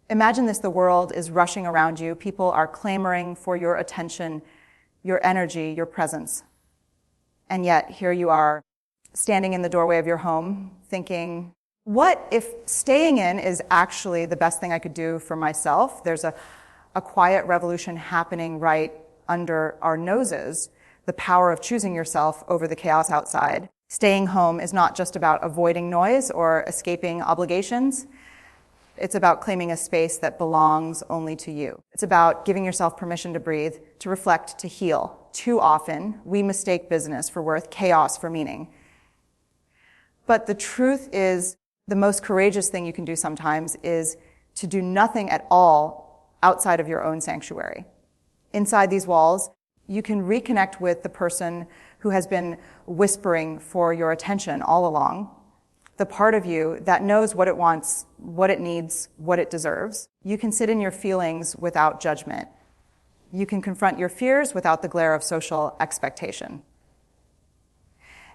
Imagine this: the world is rushing around you. People are clamoring for your attention, your energy, your presence. And yet, here you are, standing in the doorway of your home, thinking, what if staying in is actually the best thing I could do for myself? There's a quiet revolution happening right under our noses, the power of choosing yourself over the chaos outside. Staying home is not just about avoiding noise or escaping obligations. It's about claiming a space that belongs only to you. It's about giving yourself permission to breathe, to reflect, to heal. Too often, we mistake business for worth, chaos for meaning. But the truth is, the most courageous thing you can do sometimes is to do nothing at all outside of your own sanctuary. Inside these walls, you can reconnect with the person who has been whispering for your attention all along, the part of you that knows what it wants, what it needs, what it deserves. You can sit in your feelings without judgment. You can confront your fears without the glare of social expectation.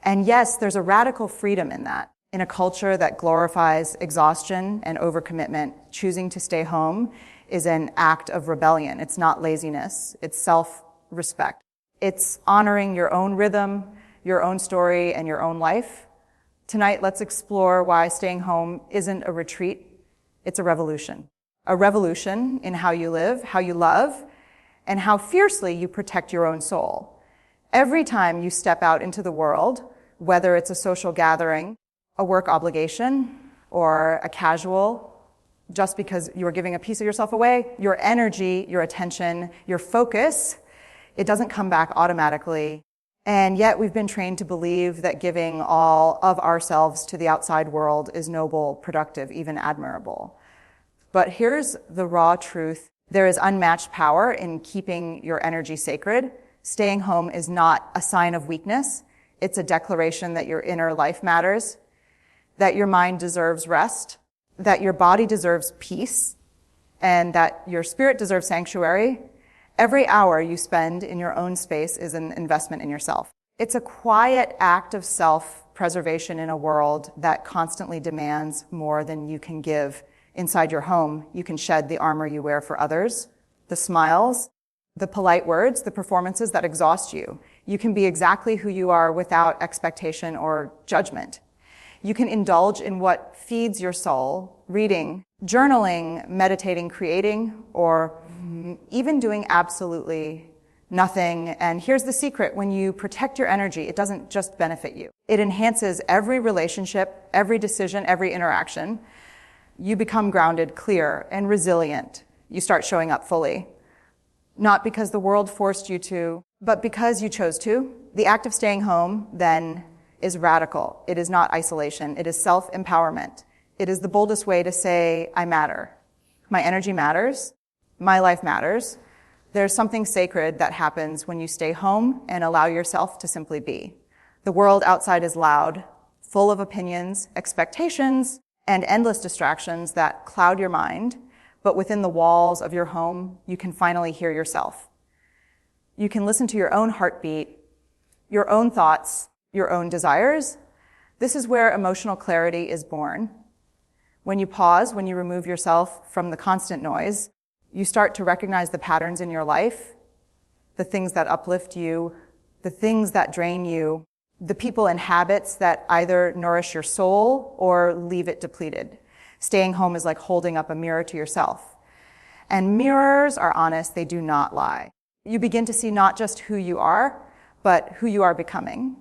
And yes, there's a radical freedom in that. In a culture that glorifies exhaustion and overcommitment, choosing to stay home is an act of rebellion. It's not laziness, it's self-respect. It's honoring your own rhythm, your own story, and your own life. Tonight, let's explore why staying home isn't a retreat, it's a revolution. A revolution in how you live, how you love, and how fiercely you protect your own soul. Every time you step out into the world, whether it's a social gathering, a work obligation, or a casual, just because you are giving a piece of yourself away, your energy, your attention, your focus, it doesn't come back automatically. And yet we've been trained to believe that giving all of ourselves to the outside world is noble, productive, even admirable. But here's the raw truth. There is unmatched power in keeping your energy sacred. Staying home is not a sign of weakness. It's a declaration that your inner life matters, that your mind deserves rest, that your body deserves peace, and that your spirit deserves sanctuary. Every hour you spend in your own space is an investment in yourself. It's a quiet act of self-preservation in a world that constantly demands more than you can give. Inside your home, you can shed the armor you wear for others, the smiles, the polite words, the performances that exhaust you. You can be exactly who you are without expectation or judgment. You can indulge in what feeds your soul, reading, journaling, meditating, creating, or even doing absolutely nothing. And here's the secret: when you protect your energy, it doesn't just benefit you. It enhances every relationship, every decision, every interaction. You become grounded, clear, and resilient. You start showing up fully. Not because the world forced you to, but because you chose to. The act of staying home, then, is radical. It is not isolation. It is self-empowerment. It is the boldest way to say, I matter. My energy matters. My life matters. There's something sacred that happens when you stay home and allow yourself to simply be. The world outside is loud, full of opinions, expectations, and endless distractions that cloud your mind. But within the walls of your home, you can finally hear yourself. You can listen to your own heartbeat, your own thoughts, your own desires. This is where emotional clarity is born. When you pause, when you remove yourself from the constant noise, you start to recognize the patterns in your life, the things that uplift you, the things that drain you, the people and habits that either nourish your soul or leave it depleted. Staying home is like holding up a mirror to yourself. And mirrors are honest, they do not lie. You begin to see not just who you are, but who you are becoming.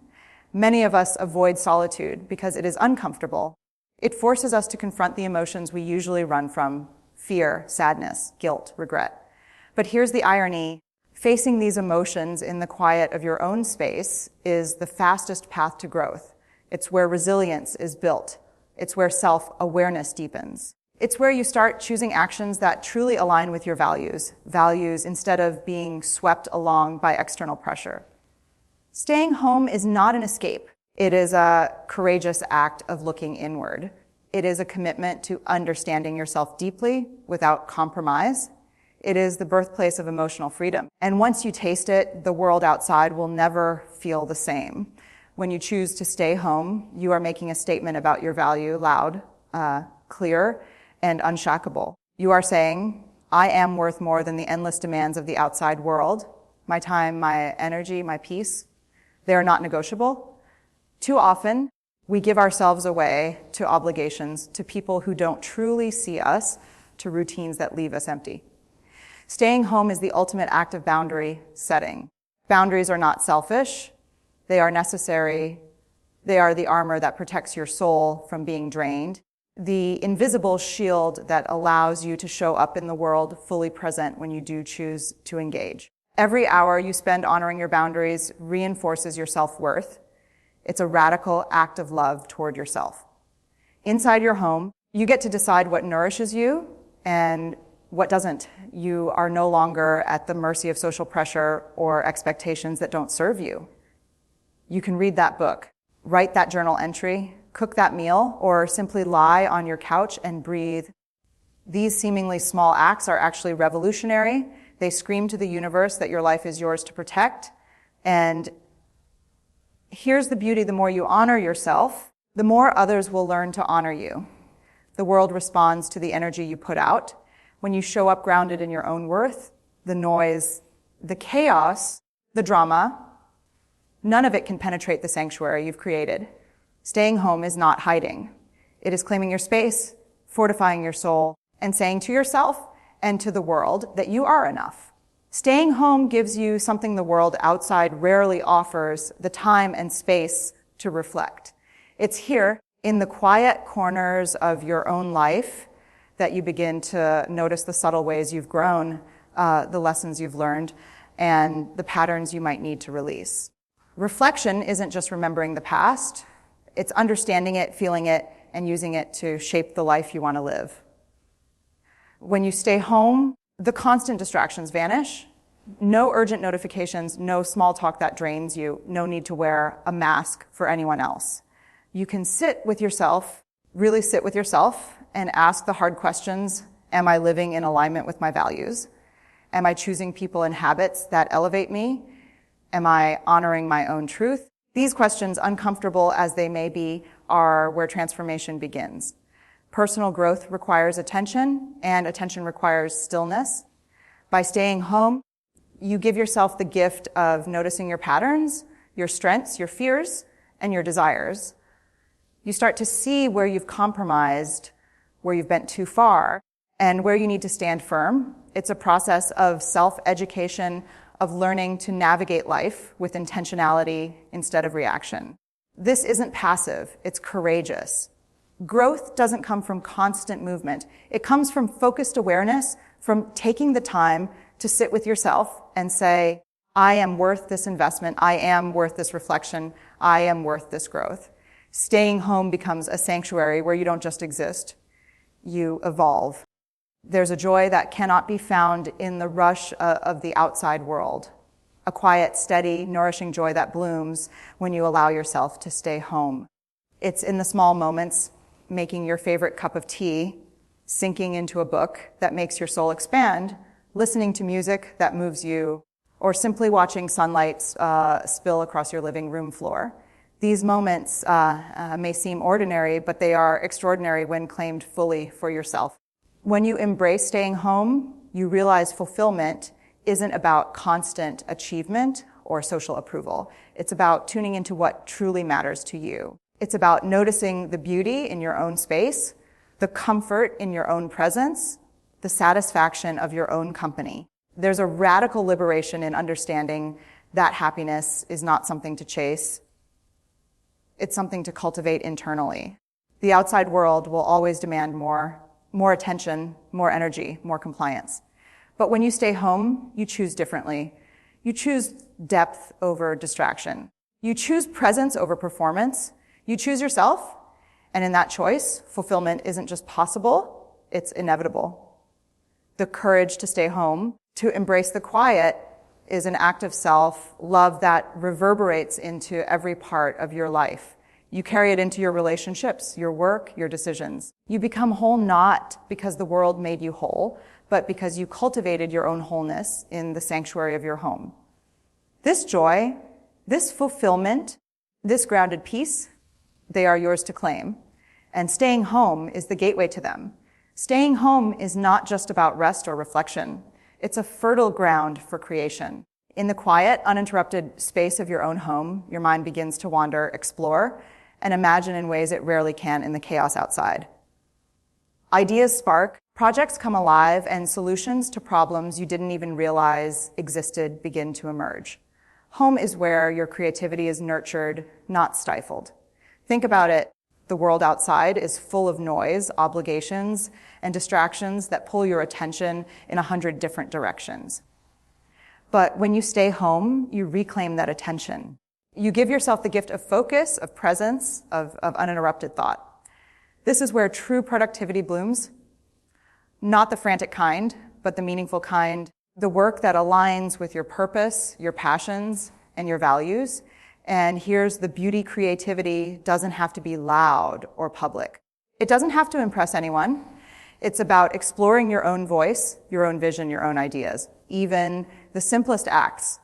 Many of us avoid solitude because it is uncomfortable. It forces us to confront the emotions we usually run from: fear, sadness, guilt, regret. But here's the irony. Facing these emotions in the quiet of your own space is the fastest path to growth. It's where resilience is built. It's where self-awareness deepens. It's where you start choosing actions that truly align with your values instead of being swept along by external pressure. Staying home is not an escape. It is a courageous act of looking inward. It is a commitment to understanding yourself deeply without compromise. It is the birthplace of emotional freedom. And once you taste it, the world outside will never feel the same. When you choose to stay home, you are making a statement about your value, loud, clear, and unshackable. You are saying, I am worth more than the endless demands of the outside world. My time, my energy, my peace, they are not negotiable. Too often, we give ourselves away to obligations, to people who don't truly see us, to routines that leave us empty. Staying home is the ultimate act of boundary setting. Boundaries are not selfish. They are necessary. They are the armor that protects your soul from being drained, the invisible shield that allows you to show up in the world fully present when you do choose to engage. Every hour you spend honoring your boundaries reinforces your self-worth. It's a radical act of love toward yourself. Inside your home, you get to decide what nourishes you and what doesn't. You are no longer at the mercy of social pressure or expectations that don't serve you. You can read that book, write that journal entry, cook that meal, or simply lie on your couch and breathe. These seemingly small acts are actually revolutionary. They scream to the universe that your life is yours to protect. And here's the beauty: the more you honor yourself, the more others will learn to honor you. The world responds to the energy you put out. When you show up grounded in your own worth, the noise, the chaos, the drama, none of it can penetrate the sanctuary you've created. Staying home is not hiding. It is claiming your space, fortifying your soul, and saying to yourself and to the world that you are enough. Staying home gives you something the world outside rarely offers: the time and space to reflect. It's here in the quiet corners of your own life that you begin to notice the subtle ways you've grown, the lessons you've learned, and the patterns you might need to release. Reflection isn't just remembering the past. It's understanding it, feeling it, and using it to shape the life you want to live. When you stay home, the constant distractions vanish. No urgent notifications, no small talk that drains you, no need to wear a mask for anyone else. You can sit with yourself, really sit with yourself, and ask the hard questions. Am I living in alignment with my values? Am I choosing people and habits that elevate me? Am I honoring my own truth? These questions, uncomfortable as they may be, are where transformation begins. Personal growth requires attention, and attention requires stillness. By staying home, you give yourself the gift of noticing your patterns, your strengths, your fears, and your desires. You start to see where you've compromised, where you've bent too far, and where you need to stand firm. It's a process of self-education, of learning to navigate life with intentionality instead of reaction. This isn't passive, it's courageous. Growth doesn't come from constant movement. It comes from focused awareness, from taking the time to sit with yourself and say, I am worth this investment, I am worth this reflection, I am worth this growth. Staying home becomes a sanctuary where you don't just exist, you evolve. There's a joy that cannot be found in the rush of the outside world. A quiet, steady, nourishing joy that blooms when you allow yourself to stay home. It's in the small moments, making your favorite cup of tea, sinking into a book that makes your soul expand, listening to music that moves you, or simply watching sunlight spill across your living room floor. These moments may seem ordinary, but they are extraordinary when claimed fully for yourself. When you embrace staying home, you realize fulfillment isn't about constant achievement or social approval. It's about tuning into what truly matters to you. It's about noticing the beauty in your own space, the comfort in your own presence, the satisfaction of your own company. There's a radical liberation in understanding that happiness is not something to chase. It's something to cultivate internally. The outside world will always demand more attention, more energy, more compliance. But when you stay home, you choose differently. You choose depth over distraction. You choose presence over performance. You choose yourself, and in that choice, fulfillment isn't just possible, it's inevitable. The courage to stay home, to embrace the quiet, is an act of self-love that reverberates into every part of your life. You carry it into your relationships, your work, your decisions. You become whole not because the world made you whole, but because you cultivated your own wholeness in the sanctuary of your home. This joy, this fulfillment, this grounded peace, they are yours to claim. And staying home is the gateway to them. Staying home is not just about rest or reflection. It's a fertile ground for creation. In the quiet, uninterrupted space of your own home, your mind begins to wander, explore, and imagine in ways it rarely can in the chaos outside. Ideas spark, projects come alive, and solutions to problems you didn't even realize existed begin to emerge. Home is where your creativity is nurtured, not stifled. Think about it. The world outside is full of noise, obligations, and distractions that pull your attention in 100 different directions. But when you stay home, you reclaim that attention. You give yourself the gift of focus, of presence, of uninterrupted thought. This is where true productivity blooms. Not the frantic kind, but the meaningful kind. The work that aligns with your purpose, your passions, and your values. And here's the beauty: creativity doesn't have to be loud or public. It doesn't have to impress anyone. It's about exploring your own voice, your own vision, your own ideas. Even the simplest acts,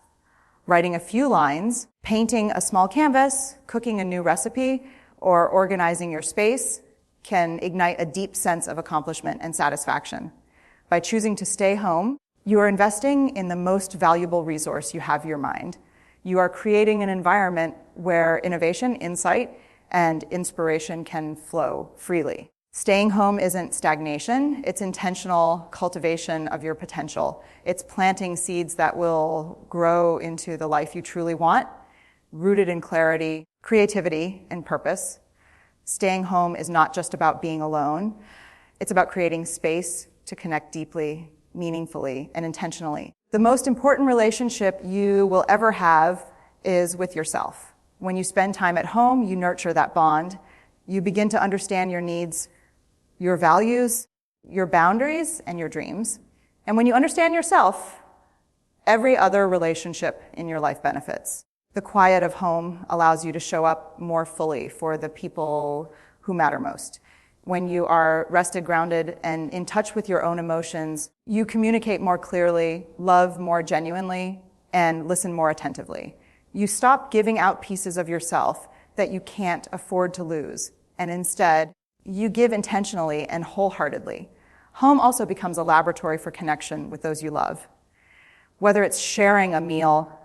writing a few lines, painting a small canvas, cooking a new recipe, or organizing your space can ignite a deep sense of accomplishment and satisfaction. By choosing to stay home, you are investing in the most valuable resource you have, your mind. You are creating an environment where innovation, insight, and inspiration can flow freely. Staying home isn't stagnation, it's intentional cultivation of your potential. It's planting seeds that will grow into the life you truly want, rooted in clarity, creativity, and purpose. Staying home is not just about being alone. It's about creating space to connect deeply, meaningfully, and intentionally. The most important relationship you will ever have is with yourself. When you spend time at home, you nurture that bond. You begin to understand your needs, your values, your boundaries, and your dreams. And when you understand yourself, every other relationship in your life benefits. The quiet of home allows you to show up more fully for the people who matter most. When you are rested, grounded, and in touch with your own emotions, you communicate more clearly, love more genuinely, and listen more attentively. You stop giving out pieces of yourself that you can't afford to lose, and instead, you give intentionally and wholeheartedly. Home also becomes a laboratory for connection with those you love. Whether it's sharing a meal,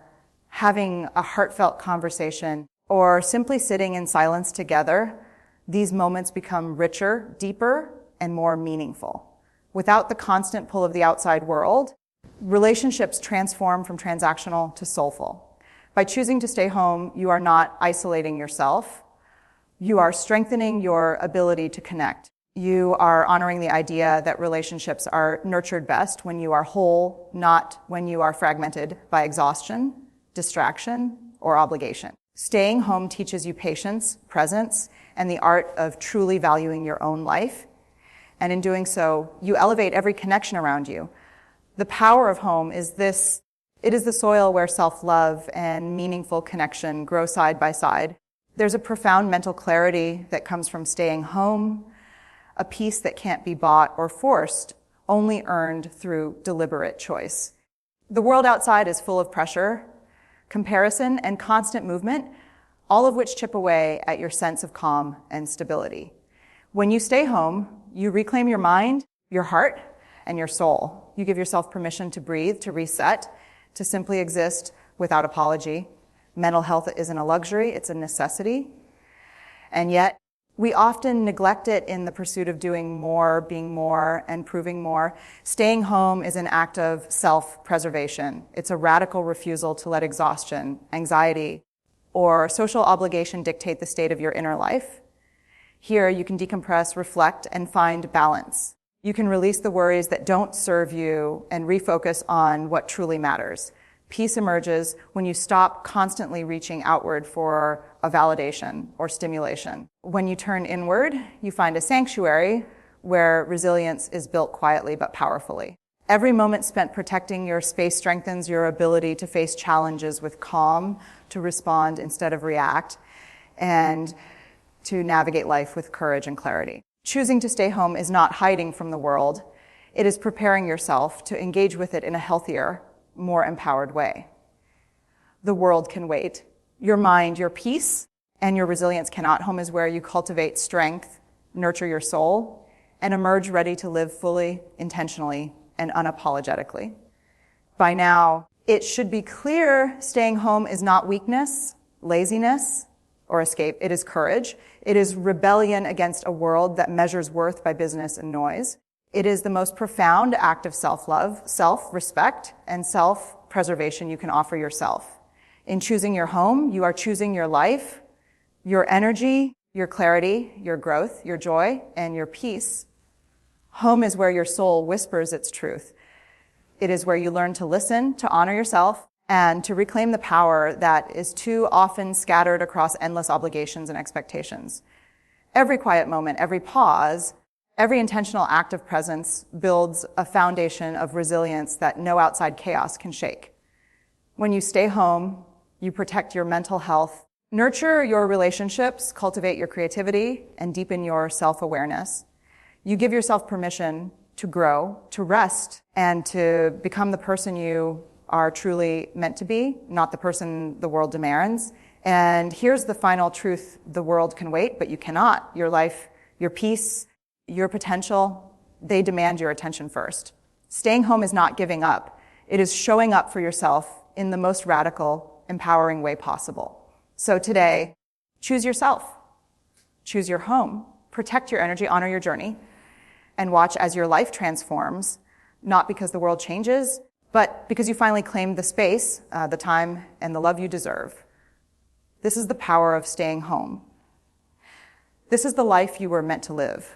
having a heartfelt conversation, or simply sitting in silence together, these moments become richer, deeper, and more meaningful. Without the constant pull of the outside world, relationships transform from transactional to soulful. By choosing to stay home, you are not isolating yourself. You are strengthening your ability to connect. You are honoring the idea that relationships are nurtured best when you are whole, not when you are fragmented by exhaustion, distraction, or obligation. Staying home teaches you patience, presence, and the art of truly valuing your own life. And in doing so, you elevate every connection around you. The power of home is this: it is the soil where self-love and meaningful connection grow side by side. There's a profound mental clarity that comes from staying home, a peace that can't be bought or forced, only earned through deliberate choice. The world outside is full of pressure, comparison, and constant movement, all of which chip away at your sense of calm and stability. When you stay home, you reclaim your mind, your heart, and your soul. You give yourself permission to breathe, to reset, to simply exist without apology. Mental health isn't a luxury, it's a necessity. And yet, we often neglect it in the pursuit of doing more, being more, and proving more. Staying home is an act of self-preservation. It's a radical refusal to let exhaustion, anxiety, or social obligation dictate the state of your inner life. Here, you can decompress, reflect, and find balance. You can release the worries that don't serve you and refocus on what truly matters. Peace emerges when you stop constantly reaching outward for a validation or stimulation. When you turn inward, you find a sanctuary where resilience is built quietly but powerfully. Every moment spent protecting your space strengthens your ability to face challenges with calm, to respond instead of react, and to navigate life with courage and clarity. Choosing to stay home is not hiding from the world. It is preparing yourself to engage with it in a healthier, more empowered way. The world can wait. Your mind, your peace, and your resilience cannot. Home is where you cultivate strength, nurture your soul, and emerge ready to live fully, intentionally, and unapologetically. By now, it should be clear staying home is not weakness, laziness, or escape. It is courage. It is rebellion against a world that measures worth by business and noise. It is the most profound act of self-love, self-respect, and self-preservation you can offer yourself. In choosing your home, you are choosing your life, your energy, your clarity, your growth, your joy, and your peace. Home is where your soul whispers its truth. It is where you learn to listen, to honor yourself, and to reclaim the power that is too often scattered across endless obligations and expectations. Every quiet moment, every pause, every intentional act of presence builds a foundation of resilience that no outside chaos can shake. When you stay home, you protect your mental health, nurture your relationships, cultivate your creativity, and deepen your self-awareness. You give yourself permission to grow, to rest, and to become the person you are truly meant to be, not the person the world demands. And here's the final truth: the world can wait, but you cannot. Your life, your peace, your potential, they demand your attention first. Staying home is not giving up. It is showing up for yourself in the most radical, empowering way possible. So today, choose yourself. Choose your home. Protect your energy, honor your journey, and watch as your life transforms, not because the world changes, but because you finally claimed the space, the time, and the love you deserve. This is the power of staying home. This is the life you were meant to live.